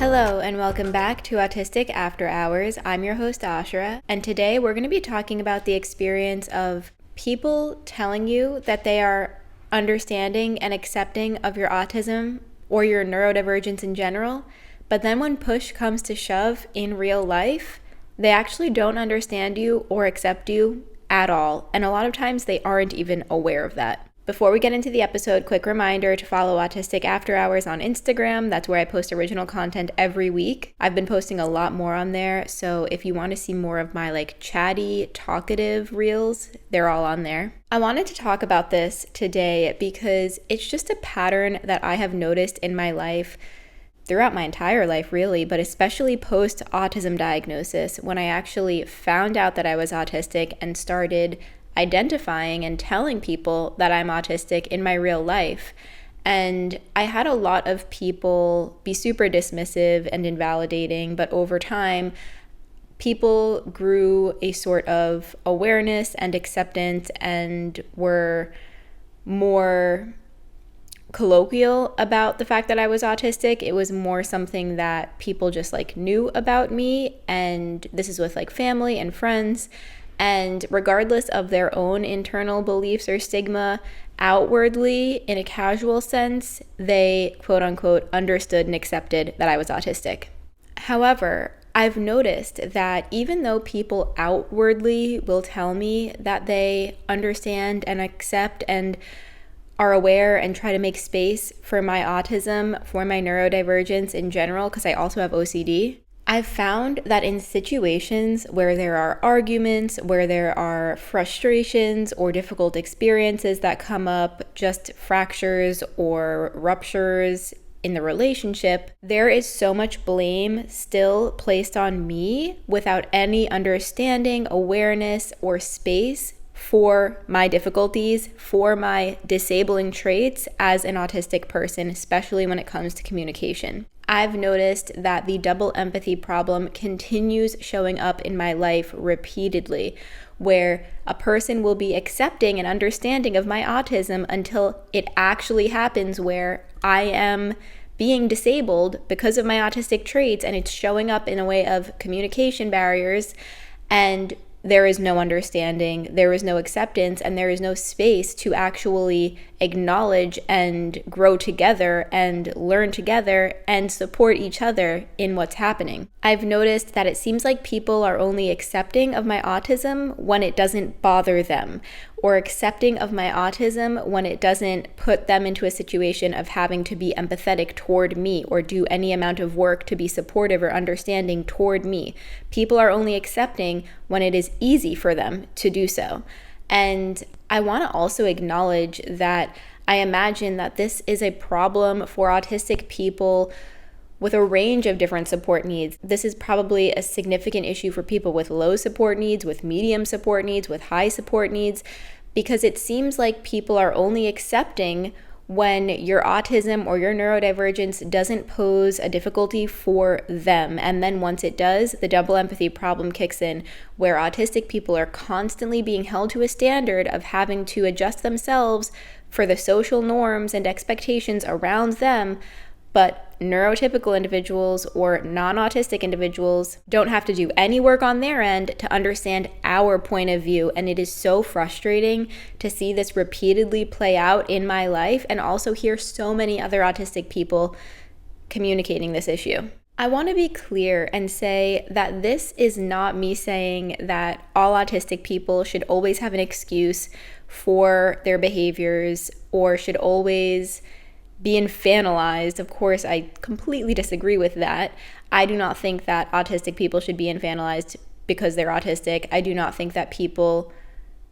Hello and welcome back to Autistic After Hours. I'm your host Ashra, and today we're going to be talking about the experience of people telling you that they are understanding and accepting of your autism or your neurodivergence in general, but then when push comes to shove in real life, they actually don't understand you or accept you at all, and a lot of times they aren't even aware of that. Before we get into the episode, quick reminder to follow Autistic After Hours on Instagram. That's where I post original content every week. I've been posting a lot more on there, so if you want to see more of my chatty, talkative reels, they're all on there. I wanted to talk about this today because it's just a pattern that I have noticed in my life, throughout my entire life really, but especially post-autism diagnosis, when I actually found out that I was autistic and started identifying and telling people that I'm autistic in my real life. And I had a lot of people be super dismissive and invalidating, but over time, people grew a sort of awareness and acceptance and were more colloquial about the fact that I was autistic. It was more something that people just knew about me, and this is with family and friends. And regardless of their own internal beliefs or stigma, outwardly, in a casual sense, they quote unquote understood and accepted that I was autistic. However, I've noticed that even though people outwardly will tell me that they understand and accept and are aware and try to make space for my autism, for my neurodivergence in general, because I also have OCD, I've found that in situations where there are arguments, where there are frustrations or difficult experiences that come up, just fractures or ruptures in the relationship, there is so much blame still placed on me without any understanding, awareness, or space for my difficulties, for my disabling traits as an autistic person, especially when it comes to communication. I've noticed that the double empathy problem continues showing up in my life repeatedly, where a person will be accepting and understanding of my autism until it actually happens where I am being disabled because of my autistic traits, and it's showing up in a way of communication barriers, and there is no understanding, there is no acceptance, and there is no space to actually acknowledge and grow together and learn together and support each other in what's happening. I've noticed that it seems like people are only accepting of my autism when it doesn't bother them, or accepting of my autism when it doesn't put them into a situation of having to be empathetic toward me or do any amount of work to be supportive or understanding toward me. People are only accepting when it is easy for them to do so. And I want to also acknowledge that I imagine that this is a problem for autistic people with a range of different support needs. This is probably a significant issue for people with low support needs, with medium support needs, with high support needs, because it seems like people are only accepting when your autism or your neurodivergence doesn't pose a difficulty for them. And then once it does, the double empathy problem kicks in, where autistic people are constantly being held to a standard of having to adjust themselves for the social norms and expectations around them. But neurotypical individuals or non-autistic individuals don't have to do any work on their end to understand our point of view. And it is so frustrating to see this repeatedly play out in my life and also hear so many other autistic people communicating this issue. I want to be clear and say that this is not me saying that all autistic people should always have an excuse for their behaviors or should always be infantilized. Of course, I completely disagree with that. I do not think that autistic people should be infantilized because they're autistic. I do not think that people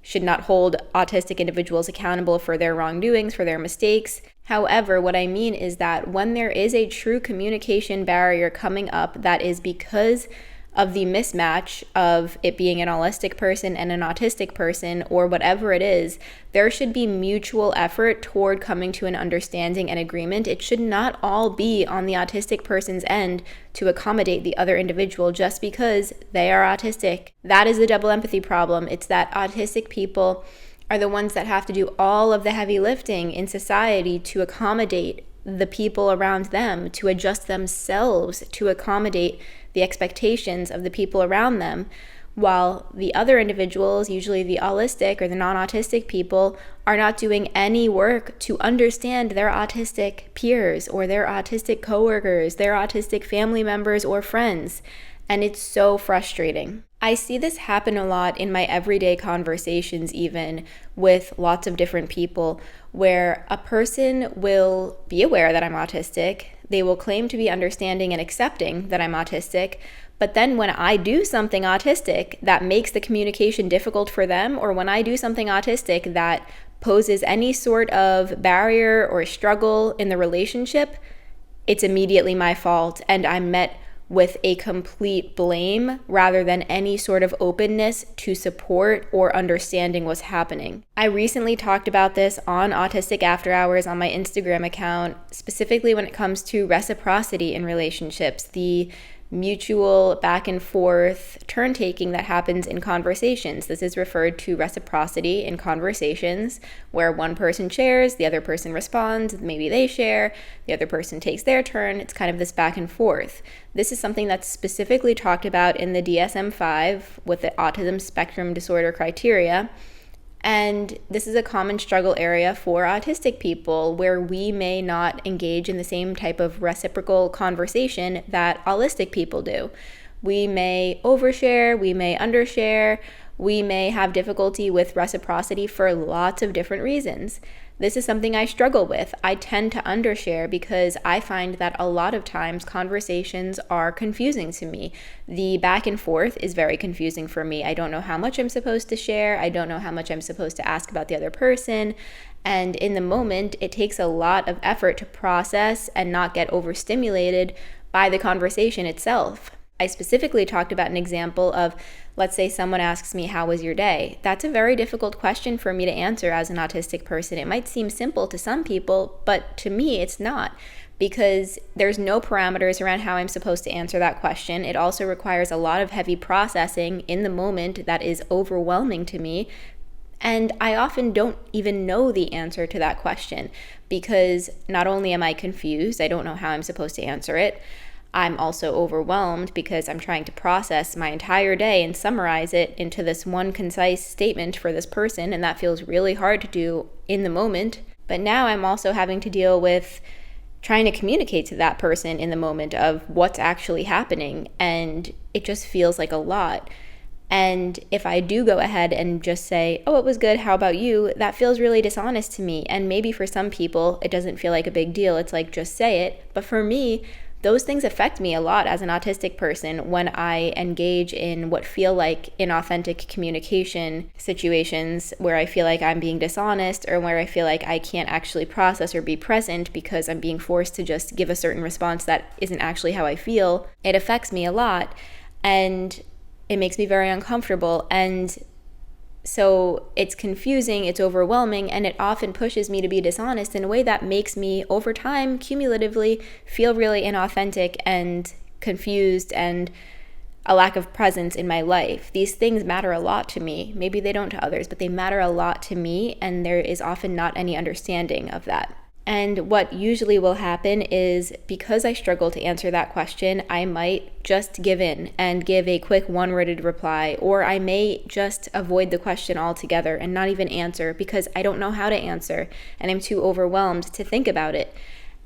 should not hold autistic individuals accountable for their wrongdoings, for their mistakes. However, what I mean is that when there is a true communication barrier coming up that is because of the mismatch of it being an allistic person and an autistic person, or whatever it is, there should be mutual effort toward coming to an understanding and agreement. It should not all be on the autistic person's end to accommodate the other individual just because they are autistic. That is the double empathy problem. It's that autistic people are the ones that have to do all of the heavy lifting in society to accommodate the people around them, to adjust themselves to accommodate the expectations of the people around them, while the other individuals, usually the autistic or the non-autistic people, are not doing any work to understand their autistic peers or their autistic coworkers, their autistic family members or friends. And it's so frustrating. I see this happen a lot in my everyday conversations, even with lots of different people, where a person will be aware that I'm autistic. They will claim to be understanding and accepting that I'm autistic. But then when I do something autistic that makes the communication difficult for them, or when I do something autistic that poses any sort of barrier or struggle in the relationship, it's immediately my fault, and I'm met with a complete blame rather than any sort of openness to support or understanding what's happening. I recently talked about this on Autistic After Hours on my Instagram account, specifically when it comes to reciprocity in relationships, the mutual back and forth turn taking that happens in conversations. This is referred to reciprocity in conversations, where one person shares, the other person responds, maybe they share, the other person takes their turn. It's kind of this back and forth. This is something that's specifically talked about in the DSM-5 with the autism spectrum disorder criteria. And this is a common struggle area for autistic people, where we may not engage in the same type of reciprocal conversation that autistic people do. We may overshare, we may undershare, we may have difficulty with reciprocity for lots of different reasons. This is something I struggle with. I tend to undershare because I find that a lot of times conversations are confusing to me. The back and forth is very confusing for me. I don't know how much I'm supposed to share. I don't know how much I'm supposed to ask about the other person. And in the moment, it takes a lot of effort to process and not get overstimulated by the conversation itself. I specifically talked about an example of, let's say someone asks me, how was your day? That's a very difficult question for me to answer as an autistic person. It might seem simple to some people, but to me it's not, because there's no parameters around how I'm supposed to answer that question. It also requires a lot of heavy processing in the moment that is overwhelming to me. And I often don't even know the answer to that question, because not only am I confused, I don't know how I'm supposed to answer it, I'm also overwhelmed because I'm trying to process my entire day and summarize it into this one concise statement for this person, and that feels really hard to do in the moment. But now I'm also having to deal with trying to communicate to that person in the moment of what's actually happening, and it just feels like a lot. And if I do go ahead and just say, oh, it was good, how about you? That feels really dishonest to me. And maybe for some people, it doesn't feel like a big deal. It's like, just say it. But for me, those things affect me a lot as an autistic person when I engage in what feel like inauthentic communication situations, where I feel like I'm being dishonest, or where I feel like I can't actually process or be present because I'm being forced to just give a certain response that isn't actually how I feel. It affects me a lot, and it makes me very uncomfortable. And so it's confusing, it's overwhelming, and it often pushes me to be dishonest in a way that makes me, over time, cumulatively, feel really inauthentic and confused and a lack of presence in my life. These things matter a lot to me. Maybe they don't to others, but they matter a lot to me, and there is often not any understanding of that. And what usually will happen is, because I struggle to answer that question, I might just give in and give a quick one-worded reply, or I may just avoid the question altogether and not even answer because I don't know how to answer and I'm too overwhelmed to think about it.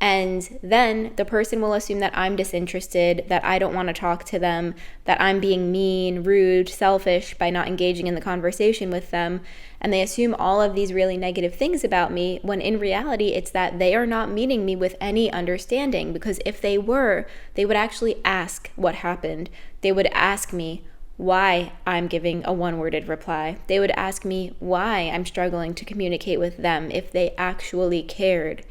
And then the person will assume that I'm disinterested, that I don't want to talk to them, that I'm being mean, rude, selfish by not engaging in the conversation with them. And they assume all of these really negative things about me, when in reality it's that they are not meeting me with any understanding. Because if they were, they would actually ask what happened. They would ask me why I'm giving a one-worded reply. They would ask me why I'm struggling to communicate with them if they actually cared.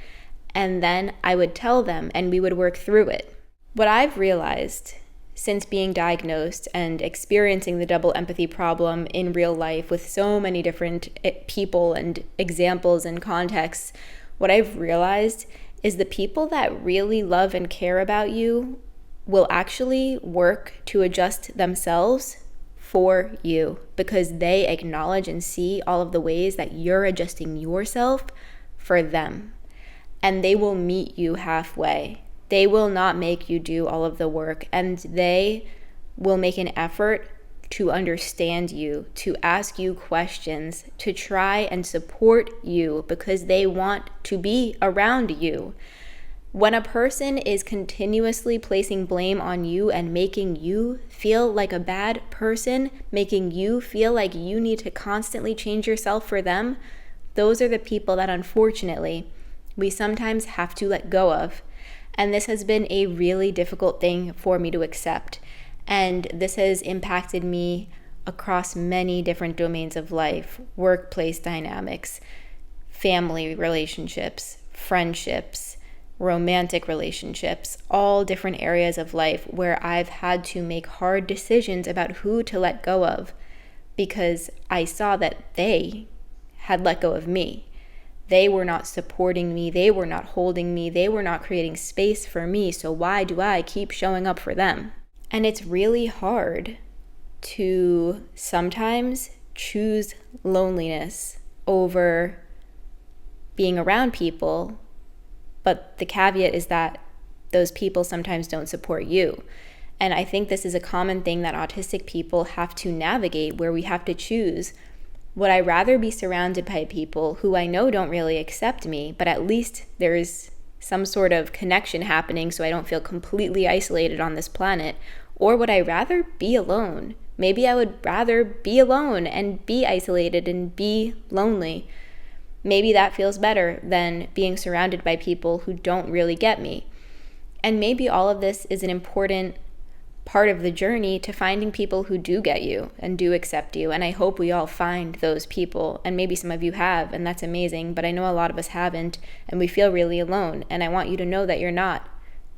And then I would tell them, and we would work through it. What I've realized since being diagnosed and experiencing the double empathy problem in real life with so many different people and examples and contexts, what I've realized is the people that really love and care about you will actually work to adjust themselves for you, because they acknowledge and see all of the ways that you're adjusting yourself for them. and they will meet you halfway. They will not make you do all of the work, and they will make an effort to understand you, to ask you questions, to try and support you because they want to be around you. When a person is continuously placing blame on you and making you feel like a bad person, making you feel like you need to constantly change yourself for them, those are the people that unfortunately we sometimes have to let go of. And this has been a really difficult thing for me to accept. And this has impacted me across many different domains of life: workplace dynamics, family relationships, friendships, romantic relationships, all different areas of life where I've had to make hard decisions about who to let go of because I saw that they had let go of me. They were not supporting me. They were not holding me. They were not creating space for me. So why do I keep showing up for them? And it's really hard to sometimes choose loneliness over being around people. But the caveat is that those people sometimes don't support you. And I think this is a common thing that autistic people have to navigate, where we have to choose: would I rather be surrounded by people who I know don't really accept me, but at least there's some sort of connection happening so I don't feel completely isolated on this planet? Or would I rather be alone? Maybe I would rather be alone and be isolated and be lonely. Maybe that feels better than being surrounded by people who don't really get me. And maybe all of this is an important part of the journey to finding people who do get you and do accept you. And I hope we all find those people. And maybe some of you have, and that's amazing. But I know a lot of us haven't, and we feel really alone. And I want you to know that you're not,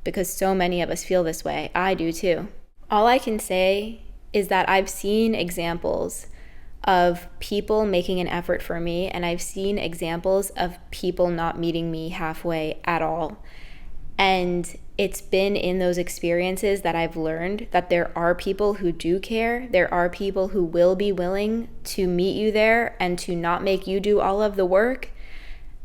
because so many of us feel this way. I do too. All I can say is that I've seen examples of people making an effort for me, and I've seen examples of people not meeting me halfway at all. And it's been in those experiences that I've learned that there are people who do care. There are people who will be willing to meet you there and to not make you do all of the work.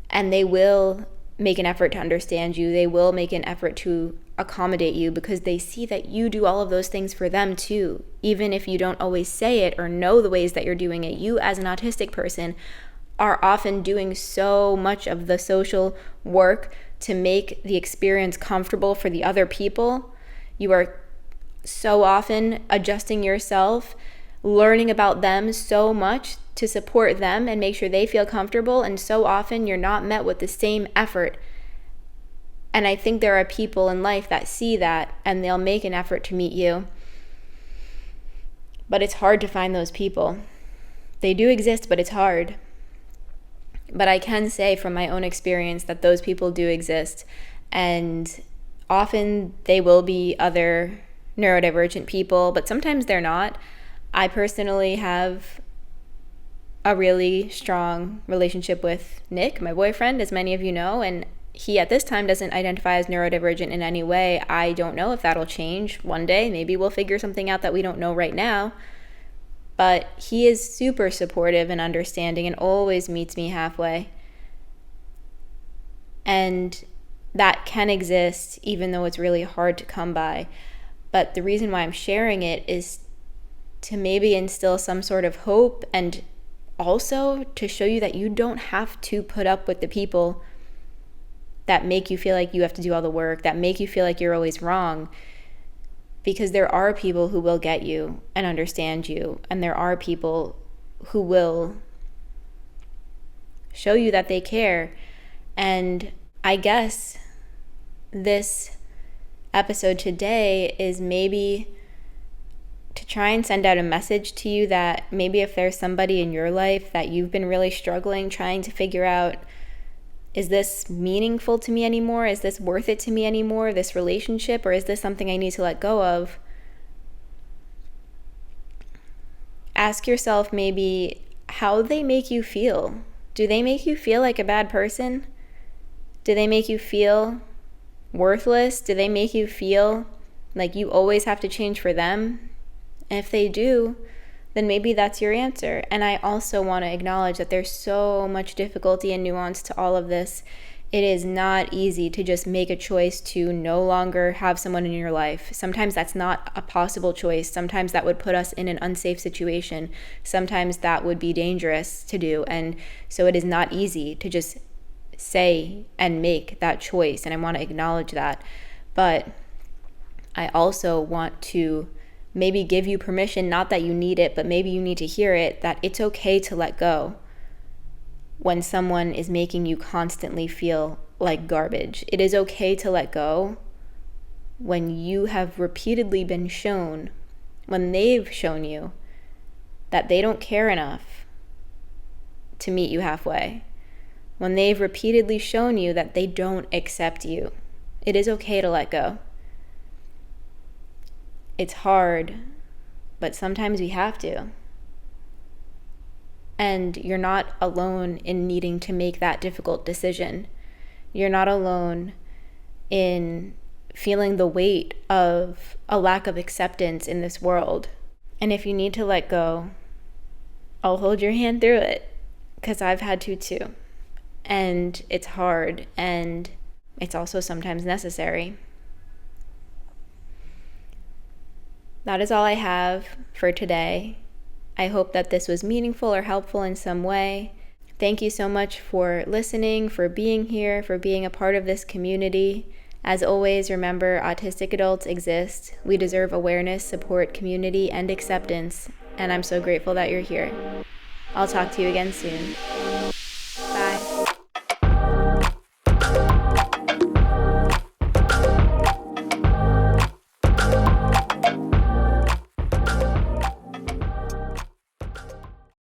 And they will make an effort to understand you. They will make an effort to accommodate you because they see that you do all of those things for them too. Even if you don't always say it or know the ways that you're doing it, you as an autistic person are often doing so much of the social work to make the experience comfortable for the other people. You are so often adjusting yourself, learning about them so much to support them and make sure they feel comfortable, and so often you're not met with the same effort. And I think there are people in life that see that and they'll make an effort to meet you. But it's hard to find those people. They do exist, but it's hard. But I can say from my own experience that those people do exist, and often they will be other neurodivergent people, but sometimes they're not. I personally have a really strong relationship with Nick, my boyfriend, as many of you know, and he at this time doesn't identify as neurodivergent in any way. I don't know if that'll change one day. Maybe we'll figure something out that we don't know right now. But he is super supportive and understanding and always meets me halfway. And that can exist even though it's really hard to come by. But the reason why I'm sharing it is to maybe instill some sort of hope, and also to show you that you don't have to put up with the people that make you feel like you have to do all the work, that make you feel like you're always wrong. Because there are people who will get you and understand you, and there are people who will show you that they care. And I guess this episode today is maybe to try and send out a message to you that maybe if there's somebody in your life that you've been really struggling trying to figure out, is this meaningful to me anymore? Is this worth it to me anymore, this relationship? Or is this something I need to let go of? Ask yourself maybe how they make you feel. Do they make you feel like a bad person? Do they make you feel worthless? Do they make you feel like you always have to change for them? And if they do, then maybe that's your answer. And I also want to acknowledge that there's so much difficulty and nuance to all of this. It is not easy to just make a choice to no longer have someone in your life. Sometimes that's not a possible choice. Sometimes that would put us in an unsafe situation. Sometimes that would be dangerous to do. And so it is not easy to just say and make that choice. And I want to acknowledge that. But I also want to maybe give you permission, not that you need it, but maybe you need to hear it, that it's okay to let go when someone is making you constantly feel like garbage. It is okay to let go when you have repeatedly been shown, when they've shown you that they don't care enough to meet you halfway, when they've repeatedly shown you that they don't accept you. It is okay to let go. It's hard, but sometimes we have to. And you're not alone in needing to make that difficult decision. You're not alone in feeling the weight of a lack of acceptance in this world. And if you need to let go, I'll hold your hand through it, because I've had to too. And it's hard, and it's also sometimes necessary. That is all I have for today. I hope that this was meaningful or helpful in some way. Thank you so much for listening, for being here, for being a part of this community. As always, remember, autistic adults exist. We deserve awareness, support, community, and acceptance. And I'm so grateful that you're here. I'll talk to you again soon.